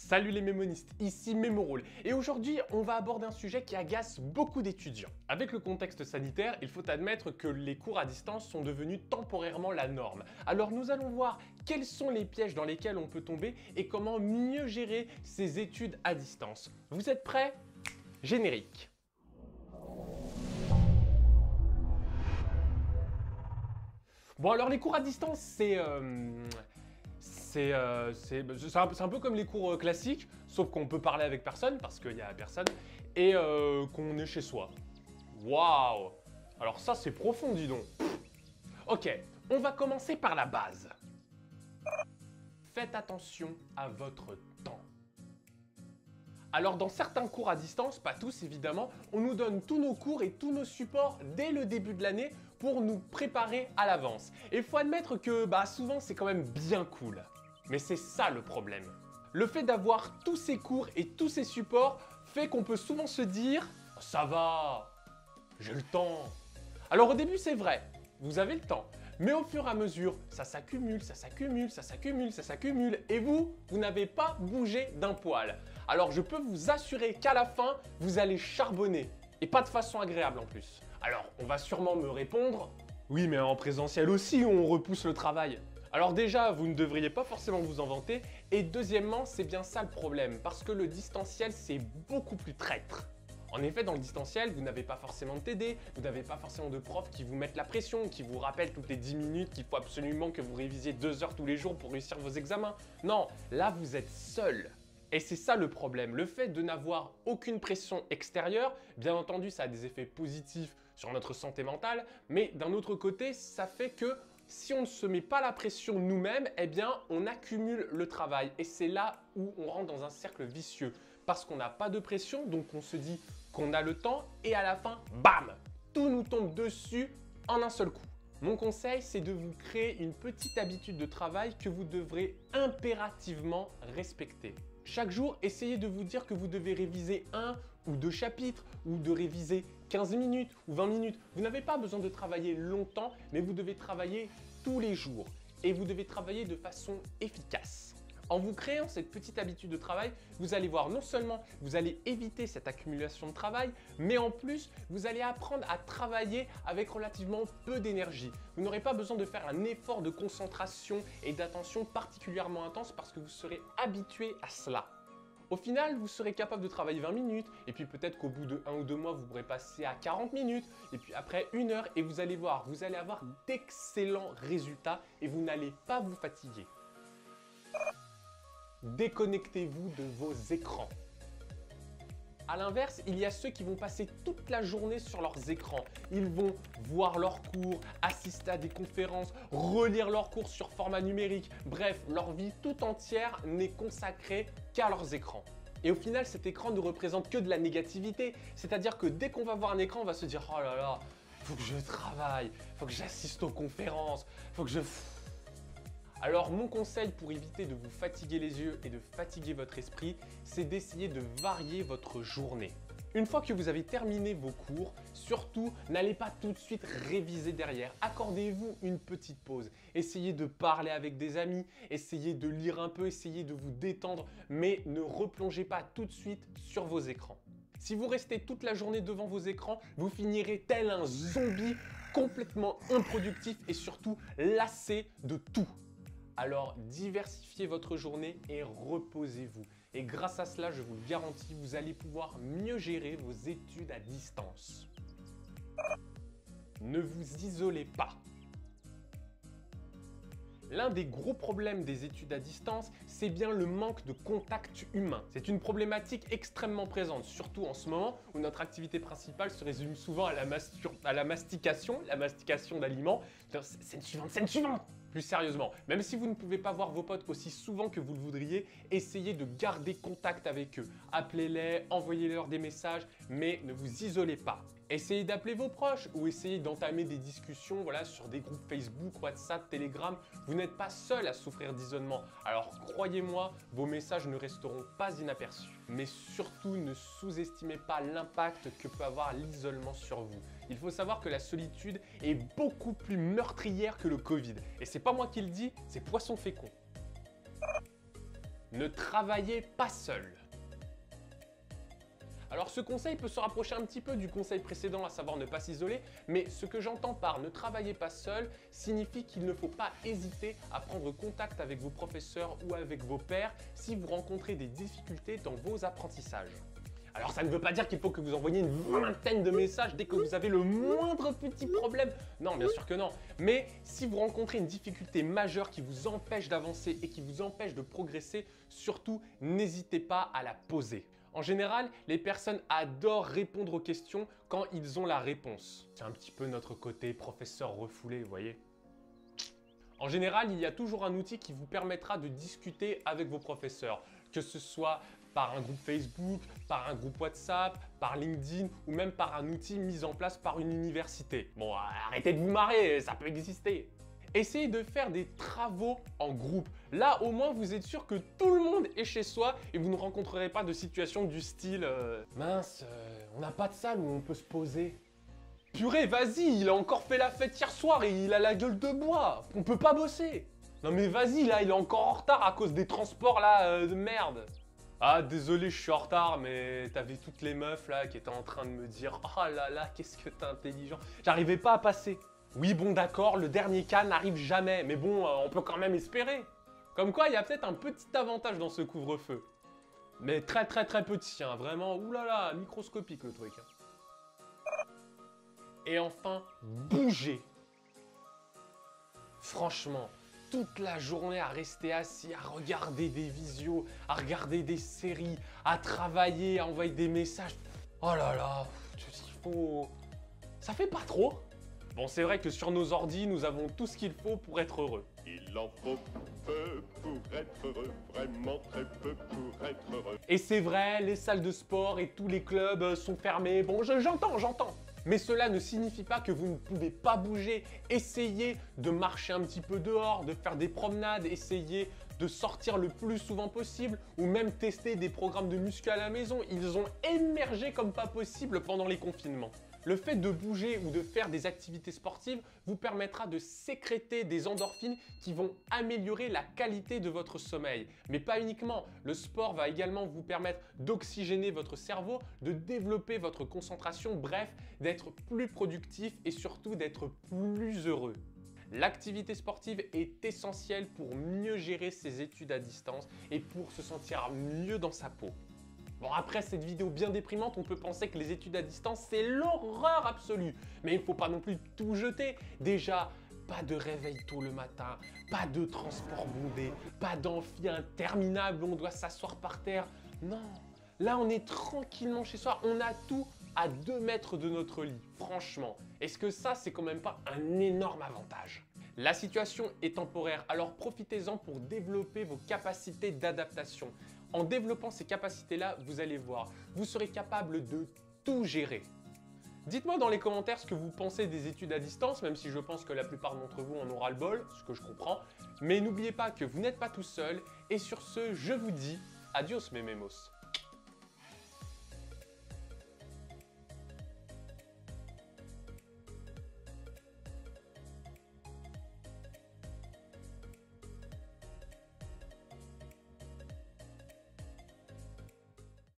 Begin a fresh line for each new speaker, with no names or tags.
Salut les mémonistes, ici Mémorole et aujourd'hui on va aborder un sujet qui agace beaucoup d'étudiants. Avec le contexte sanitaire, il faut admettre que les cours à distance sont devenus temporairement la norme. Alors nous allons voir quels sont les pièges dans lesquels on peut tomber et comment mieux gérer ces études à distance. Vous êtes prêts? Générique. Bon alors les cours à distance c'est un peu comme les cours classiques, sauf qu'on peut parler avec personne parce qu'il n'y a personne et qu'on est chez soi. Waouh! Alors ça c'est profond dis donc. Ok, on va commencer par la base. Faites attention à votre temps. Alors dans certains cours à distance, pas tous évidemment, on nous donne tous nos cours et tous nos supports dès le début de l'année pour nous préparer à l'avance. Et il faut admettre que souvent c'est quand même bien cool. Mais c'est ça le problème. Le fait d'avoir tous ces cours et tous ces supports fait qu'on peut souvent se dire « ça va, j'ai le temps ». Alors au début c'est vrai, vous avez le temps. Mais au fur et à mesure, ça s'accumule, ça s'accumule, ça s'accumule, ça s'accumule. Et vous n'avez pas bougé d'un poil. Alors je peux vous assurer qu'à la fin, vous allez charbonner. Et pas de façon agréable en plus. Alors on va sûrement me répondre « oui mais en présentiel aussi on repousse le travail ». Alors déjà, vous ne devriez pas forcément vous en vanter. Et deuxièmement, c'est bien ça le problème. Parce que le distanciel, c'est beaucoup plus traître. En effet, dans le distanciel, vous n'avez pas forcément de TD, vous n'avez pas forcément de profs qui vous mettent la pression, qui vous rappellent toutes les 10 minutes qu'il faut absolument que vous révisiez 2 heures tous les jours pour réussir vos examens. Non, là vous êtes seul. Et c'est ça le problème, le fait de n'avoir aucune pression extérieure, bien entendu ça a des effets positifs sur notre santé mentale, mais d'un autre côté, ça fait que si on ne se met pas la pression nous-mêmes, eh bien on accumule le travail et c'est là où on rentre dans un cercle vicieux parce qu'on n'a pas de pression, donc on se dit qu'on a le temps et à la fin, bam, tout nous tombe dessus en un seul coup. Mon conseil, c'est de vous créer une petite habitude de travail que vous devrez impérativement respecter. Chaque jour, essayez de vous dire que vous devez réviser 1 ou 2 chapitres ou de réviser 15 minutes ou 20 minutes. Vous n'avez pas besoin de travailler longtemps, mais vous devez travailler tous les jours et vous devez travailler de façon efficace. En vous créant cette petite habitude de travail, vous allez voir non seulement vous allez éviter cette accumulation de travail, mais en plus, vous allez apprendre à travailler avec relativement peu d'énergie. Vous n'aurez pas besoin de faire un effort de concentration et d'attention particulièrement intense parce que vous serez habitué à cela. Au final, vous serez capable de travailler 20 minutes et puis peut-être qu'au bout de 1 ou 2 mois, vous pourrez passer à 40 minutes et puis après 1 heure et vous allez voir, vous allez avoir d'excellents résultats et vous n'allez pas vous fatiguer. Déconnectez-vous de vos écrans. A l'inverse, il y a ceux qui vont passer toute la journée sur leurs écrans. Ils vont voir leurs cours, assister à des conférences, relire leurs cours sur format numérique. Bref, leur vie tout entière n'est consacrée qu'à leurs écrans. Et au final, cet écran ne représente que de la négativité. C'est-à-dire que dès qu'on va voir un écran, on va se dire « oh là là, faut que je travaille, faut que j'assiste aux conférences, faut que je… » Alors mon conseil pour éviter de vous fatiguer les yeux et de fatiguer votre esprit, c'est d'essayer de varier votre journée. Une fois que vous avez terminé vos cours, surtout n'allez pas tout de suite réviser derrière. Accordez-vous une petite pause. Essayez de parler avec des amis, essayez de lire un peu, essayez de vous détendre, mais ne replongez pas tout de suite sur vos écrans. Si vous restez toute la journée devant vos écrans, vous finirez tel un zombie complètement improductif et surtout lassé de tout. Alors diversifiez votre journée et reposez-vous. Et grâce à cela, je vous le garantis, vous allez pouvoir mieux gérer vos études à distance. Ne vous isolez pas. L'un des gros problèmes des études à distance, c'est bien le manque de contact humain. C'est une problématique extrêmement présente, surtout en ce moment où notre activité principale se résume souvent à la mastication d'aliments. Scène suivante. Plus sérieusement, même si vous ne pouvez pas voir vos potes aussi souvent que vous le voudriez, essayez de garder contact avec eux. Appelez-les, envoyez-leur des messages, mais ne vous isolez pas. Essayez d'appeler vos proches ou essayez d'entamer des discussions sur des groupes Facebook, WhatsApp, Telegram. Vous n'êtes pas seul à souffrir d'isolement. Alors croyez-moi, vos messages ne resteront pas inaperçus. Mais surtout, ne sous-estimez pas l'impact que peut avoir l'isolement sur vous. Il faut savoir que la solitude est beaucoup plus meurtrière que le Covid. Et c'est pas moi qui le dis, c'est Poisson Fécond. Ne travaillez pas seul. Alors ce conseil peut se rapprocher un petit peu du conseil précédent, à savoir ne pas s'isoler, mais ce que j'entends par ne travaillez pas seul signifie qu'il ne faut pas hésiter à prendre contact avec vos professeurs ou avec vos pairs si vous rencontrez des difficultés dans vos apprentissages. Alors ça ne veut pas dire qu'il faut que vous envoyiez une vingtaine de messages dès que vous avez le moindre petit problème. Non, bien sûr que non. Mais si vous rencontrez une difficulté majeure qui vous empêche d'avancer et qui vous empêche de progresser, surtout n'hésitez pas à la poser. En général, les personnes adorent répondre aux questions quand ils ont la réponse. C'est un petit peu notre côté professeur refoulé, vous voyez. En général, il y a toujours un outil qui vous permettra de discuter avec vos professeurs, que ce soit par un groupe Facebook, par un groupe WhatsApp, par LinkedIn ou même par un outil mis en place par une université. Bon, arrêtez de vous marrer, ça peut exister. Essayez de faire des travaux en groupe. Là, au moins, vous êtes sûr que tout le monde est chez soi et vous ne rencontrerez pas de situation du style mince, on n'a pas de salle où on peut se poser. Purée, vas-y, il a encore fait la fête hier soir et il a la gueule de bois. On peut pas bosser. Non mais vas-y, là, il est encore en retard à cause des transports là de merde. Ah, désolé, je suis en retard, mais t'avais toutes les meufs là qui étaient en train de me dire « Oh là là, qu'est-ce que t'es intelligent !» J'arrivais pas à passer. Oui, bon, d'accord, le dernier cas n'arrive jamais, mais bon, on peut quand même espérer. Comme quoi, il y a peut-être un petit avantage dans ce couvre-feu. Mais très petit, hein, vraiment, oulala, microscopique le truc. Et enfin, bougez. Franchement, toute la journée à rester assis, à regarder des visios, à regarder des séries, à travailler, à envoyer des messages. Oh là là, il faut... Ça fait pas trop. Bon, c'est vrai que sur nos ordis, nous avons tout ce qu'il faut pour être heureux.
Il en faut peu pour être heureux, vraiment très peu pour être heureux.
Et c'est vrai, les salles de sport et tous les clubs sont fermés. Bon, j'entends. Mais cela ne signifie pas que vous ne pouvez pas bouger. Essayez de marcher un petit peu dehors, de faire des promenades, essayez de sortir le plus souvent possible ou même tester des programmes de muscu à la maison. Ils ont émergé comme pas possible pendant les confinements. Le fait de bouger ou de faire des activités sportives vous permettra de sécréter des endorphines qui vont améliorer la qualité de votre sommeil. Mais pas uniquement, le sport va également vous permettre d'oxygéner votre cerveau, de développer votre concentration, bref, d'être plus productif et surtout d'être plus heureux. L'activité sportive est essentielle pour mieux gérer ses études à distance et pour se sentir mieux dans sa peau. Bon, après cette vidéo bien déprimante, on peut penser que les études à distance, c'est l'horreur absolue. Mais il ne faut pas non plus tout jeter. Déjà, pas de réveil tôt le matin, pas de transport bondé, pas d'amphi interminable où on doit s'asseoir par terre. Non, là on est tranquillement chez soi, on a tout à 2 mètres de notre lit. Franchement, est-ce que ça, c'est quand même pas un énorme avantage ? La situation est temporaire, alors profitez-en pour développer vos capacités d'adaptation. En développant ces capacités-là, vous allez voir, vous serez capable de tout gérer. Dites-moi dans les commentaires ce que vous pensez des études à distance, même si je pense que la plupart d'entre vous en aura le bol, ce que je comprends. Mais n'oubliez pas que vous n'êtes pas tout seul, et sur ce, je vous dis adios mes mémos.